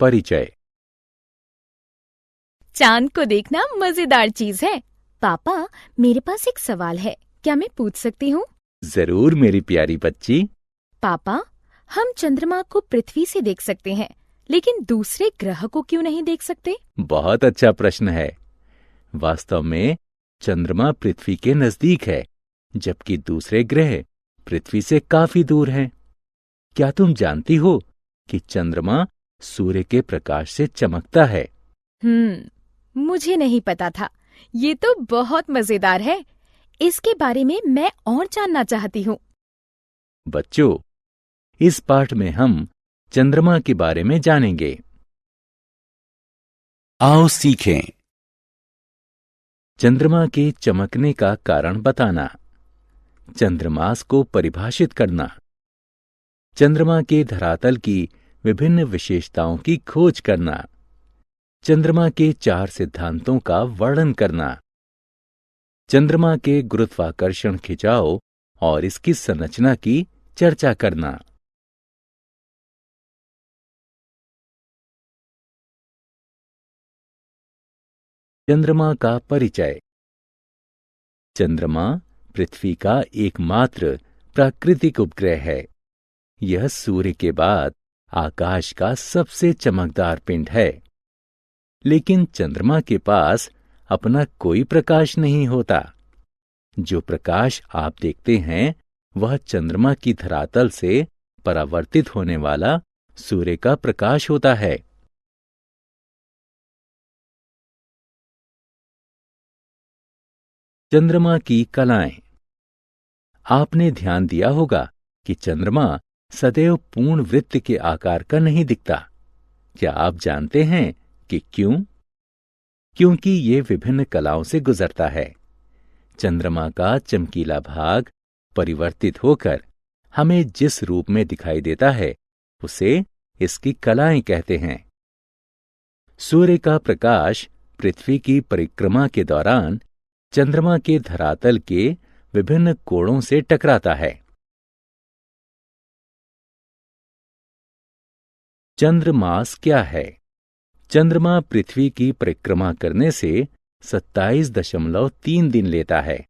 परिचय। चांद को देखना मजेदार चीज है। पापा, मेरे पास एक सवाल है, क्या मैं पूछ सकती हूँ? जरूर मेरी प्यारी बच्ची। पापा, हम चंद्रमा को पृथ्वी से देख सकते हैं, लेकिन दूसरे ग्रह को क्यों नहीं देख सकते? बहुत अच्छा प्रश्न है। वास्तव में चंद्रमा पृथ्वी के नजदीक है, जबकि दूसरे ग्रह पृथ्वी से काफी दूर हैं। क्या तुम जानती हो कि चंद्रमा सूर्य के प्रकाश से चमकता है? मुझे नहीं पता था। ये तो बहुत मजेदार है। इसके बारे में मैं और जानना चाहती हूँ। बच्चों, इस पाठ में हम चंद्रमा के बारे में जानेंगे। आओ सीखें। चंद्रमा के चमकने का कारण बताना, चंद्रमास को परिभाषित करना, चंद्रमा के धरातल की विभिन्न विशेषताओं की खोज करना, चंद्रमा के 4 सिद्धांतों का वर्णन करना, चंद्रमा के गुरुत्वाकर्षण खिंचाव और इसकी संरचना की चर्चा करना। चंद्रमा का परिचय। चंद्रमा पृथ्वी का एकमात्र प्राकृतिक उपग्रह है। यह सूर्य के बाद आकाश का सबसे चमकदार पिंड है। लेकिन चंद्रमा के पास अपना कोई प्रकाश नहीं होता। जो प्रकाश आप देखते हैं वह चंद्रमा की धरातल से परावर्तित होने वाला सूर्य का प्रकाश होता है। चंद्रमा की कलाएं। आपने ध्यान दिया होगा कि चंद्रमा सदैव पूर्ण वृत्त के आकार का नहीं दिखता। क्या आप जानते हैं कि क्यों? क्योंकि ये विभिन्न कलाओं से गुजरता है। चंद्रमा का चमकीला भाग परिवर्तित होकर हमें जिस रूप में दिखाई देता है उसे इसकी कलाएं कहते हैं। सूर्य का प्रकाश पृथ्वी की परिक्रमा के दौरान चंद्रमा के धरातल के विभिन्न कोणों से टकराता है। चंद्रमास क्या है? चंद्रमा पृथ्वी की परिक्रमा करने से 27.3 दिन लेता है,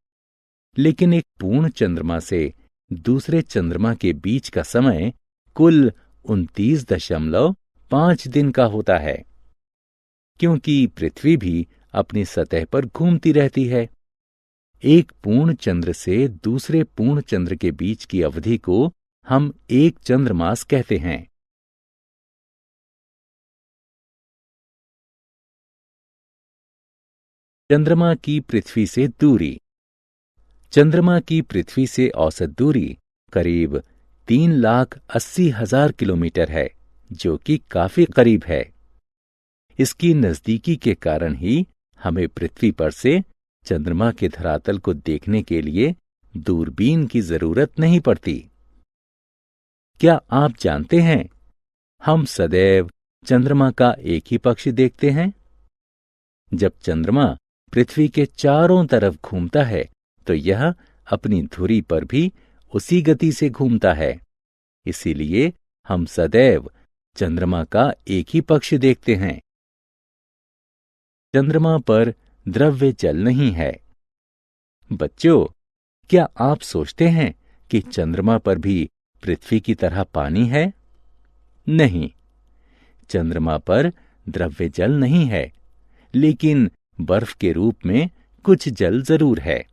लेकिन एक पूर्ण चंद्रमा से दूसरे चंद्रमा के बीच का समय कुल 29.5 दिन का होता है। क्योंकि पृथ्वी भी अपनी सतह पर घूमती रहती है, एक पूर्ण चंद्र से दूसरे पूर्ण चंद्र के बीच की अवधि को हम एक चंद्रमास कहते हैं। चंद्रमा की पृथ्वी से दूरी। चंद्रमा की पृथ्वी से औसत दूरी करीब 3,80,000 किलोमीटर है, जो कि काफी करीब है। इसकी नजदीकी के कारण ही हमें पृथ्वी पर से चंद्रमा के धरातल को देखने के लिए दूरबीन की जरूरत नहीं पड़ती। क्या आप जानते हैं, हम सदैव चंद्रमा का एक ही पक्ष देखते हैं। जब चंद्रमा पृथ्वी के चारों तरफ घूमता है तो यह अपनी धुरी पर भी उसी गति से घूमता है। इसीलिए हम सदैव चंद्रमा का एक ही पक्ष देखते हैं। चंद्रमा पर द्रव्य जल नहीं है। बच्चों, क्या आप सोचते हैं कि चंद्रमा पर भी पृथ्वी की तरह पानी है? नहीं, चंद्रमा पर द्रव्य जल नहीं है, लेकिन बर्फ के रूप में कुछ जल जरूर है।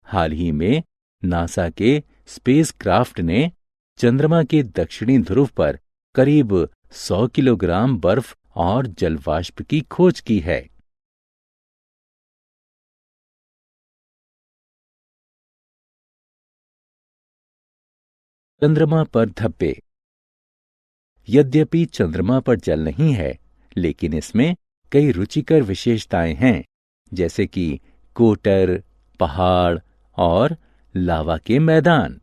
हाल ही में नासा के स्पेसक्राफ्ट ने चंद्रमा के दक्षिणी ध्रुव पर करीब 100 किलोग्राम बर्फ और जलवाष्प की खोज की है। चंद्रमा पर धब्बे। यद्यपि चंद्रमा पर जल नहीं है, लेकिन इसमें कई रुचिकर विशेषताएं हैं, जैसे कि कोटर, पहाड़ और लावा के मैदान।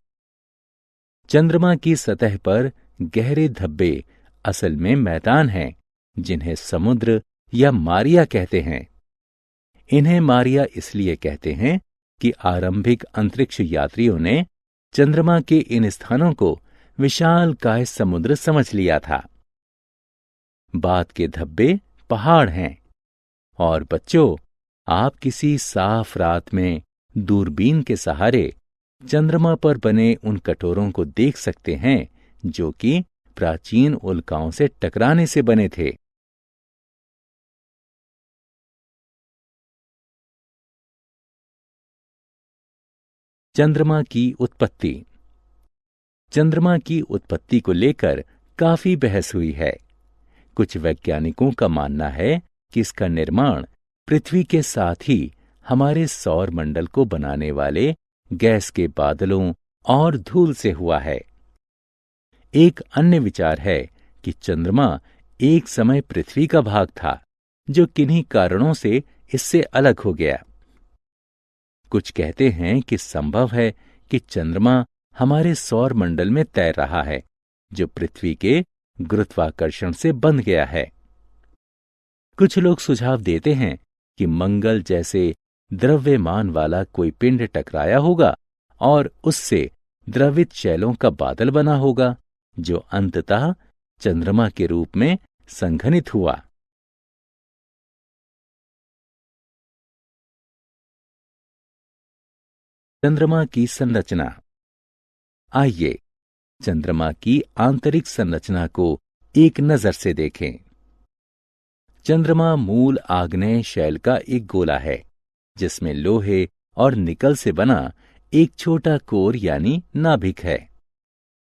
चंद्रमा की सतह पर गहरे धब्बे असल में मैदान हैं, जिन्हें समुद्र या मारिया कहते हैं। इन्हें मारिया इसलिए कहते हैं कि आरंभिक अंतरिक्ष यात्रियों ने चंद्रमा के इन स्थानों को विशालकाय समुद्र समझ लिया था। बात के धब्बे पहाड़ हैं। और बच्चों, आप किसी साफ रात में दूरबीन के सहारे चंद्रमा पर बने उन कटोरों को देख सकते हैं जो कि प्राचीन उल्काओं से टकराने से बने थे। चंद्रमा की उत्पत्ति। चंद्रमा की उत्पत्ति को लेकर काफी बहस हुई है। कुछ वैज्ञानिकों का मानना है कि इसका निर्माण पृथ्वी के साथ ही हमारे सौर मंडल को बनाने वाले गैस के बादलों और धूल से हुआ है। एक अन्य विचार है कि चंद्रमा एक समय पृथ्वी का भाग था जो किन्हीं कारणों से इससे अलग हो गया। कुछ कहते हैं कि संभव है कि चंद्रमा हमारे सौर मंडल में तैर रहा है जो पृथ्वी के गुरुत्वाकर्षण से बंध गया है। कुछ लोग सुझाव देते हैं कि मंगल जैसे द्रव्यमान वाला कोई पिंड टकराया होगा और उससे द्रवित शैलों का बादल बना होगा जो अंततः चंद्रमा के रूप में संघनित हुआ। चंद्रमा की संरचना। आइए चंद्रमा की आंतरिक संरचना को एक नजर से देखें। चंद्रमा मूल आग्नेय शैल का एक गोला है जिसमें लोहे और निकल से बना एक छोटा कोर यानी नाभिक है।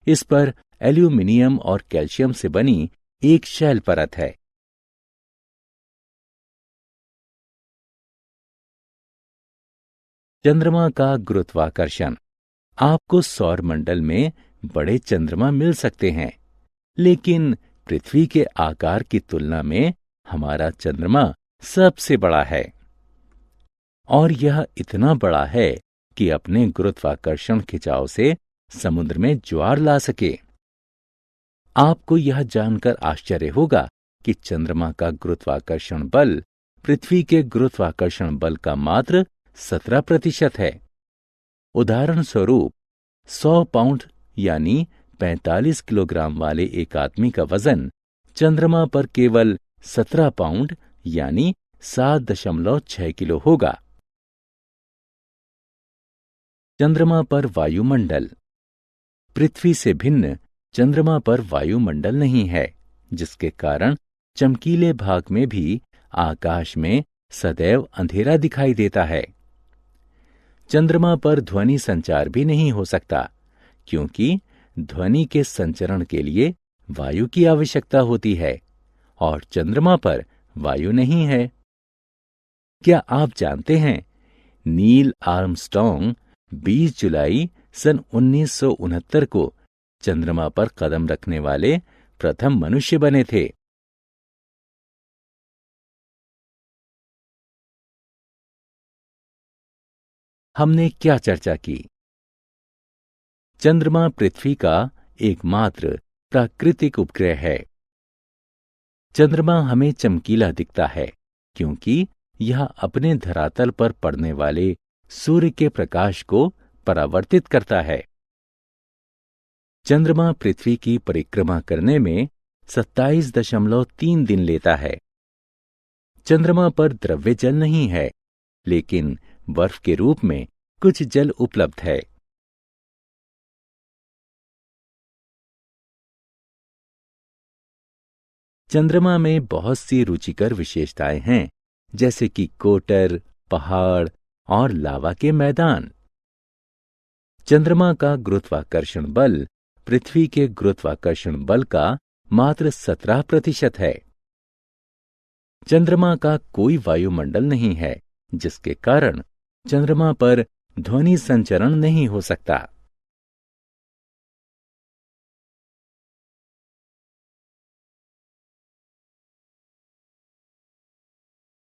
इस पर एल्यूमिनियम और कैल्शियम से बनी एक शैल परत है। चंद्रमा का गुरुत्वाकर्षण। आपको सौर मंडल में बड़े चंद्रमा मिल सकते हैं, लेकिन पृथ्वी के आकार की तुलना में हमारा चंद्रमा सबसे बड़ा है। और यह इतना बड़ा है कि अपने गुरुत्वाकर्षण खिंचाव से समुद्र में ज्वार ला सके। आपको यह जानकर आश्चर्य होगा कि चंद्रमा का गुरुत्वाकर्षण बल पृथ्वी के गुरुत्वाकर्षण बल का मात्र 17% है। उदाहरण स्वरूप 100 पाउंड यानी 45 किलोग्राम वाले एक आदमी का वजन चंद्रमा पर केवल 17 पाउंड यानी 7.6 किलो होगा। चंद्रमा पर वायुमंडल। पृथ्वी से भिन्न चंद्रमा पर वायुमंडल नहीं है, जिसके कारण चमकीले भाग में भी आकाश में सदैव अंधेरा दिखाई देता है। चंद्रमा पर ध्वनि संचार भी नहीं हो सकता, क्योंकि ध्वनि के संचरण के लिए वायु की आवश्यकता होती है और चंद्रमा पर वायु नहीं है। क्या आप जानते हैं, नील आर्मस्ट्रॉन्ग 20 जुलाई सन 1969 को चंद्रमा पर कदम रखने वाले प्रथम मनुष्य बने थे। हमने क्या चर्चा की? चंद्रमा पृथ्वी का एकमात्र प्राकृतिक उपग्रह है। चंद्रमा हमें चमकीला दिखता है क्योंकि यह अपने धरातल पर पड़ने वाले सूर्य के प्रकाश को परावर्तित करता है। चंद्रमा पृथ्वी की परिक्रमा करने में 27.3 दिन लेता है। चंद्रमा पर द्रव्य जल नहीं है, लेकिन बर्फ के रूप में कुछ जल उपलब्ध है। चंद्रमा में बहुत सी रुचिकर विशेषताएं हैं, जैसे कि कोटर, पहाड़ और लावा के मैदान। चंद्रमा का गुरुत्वाकर्षण बल पृथ्वी के गुरुत्वाकर्षण बल का मात्र 17% है। चंद्रमा का कोई वायुमंडल नहीं है, जिसके कारण चंद्रमा पर ध्वनि संचरण नहीं हो सकता।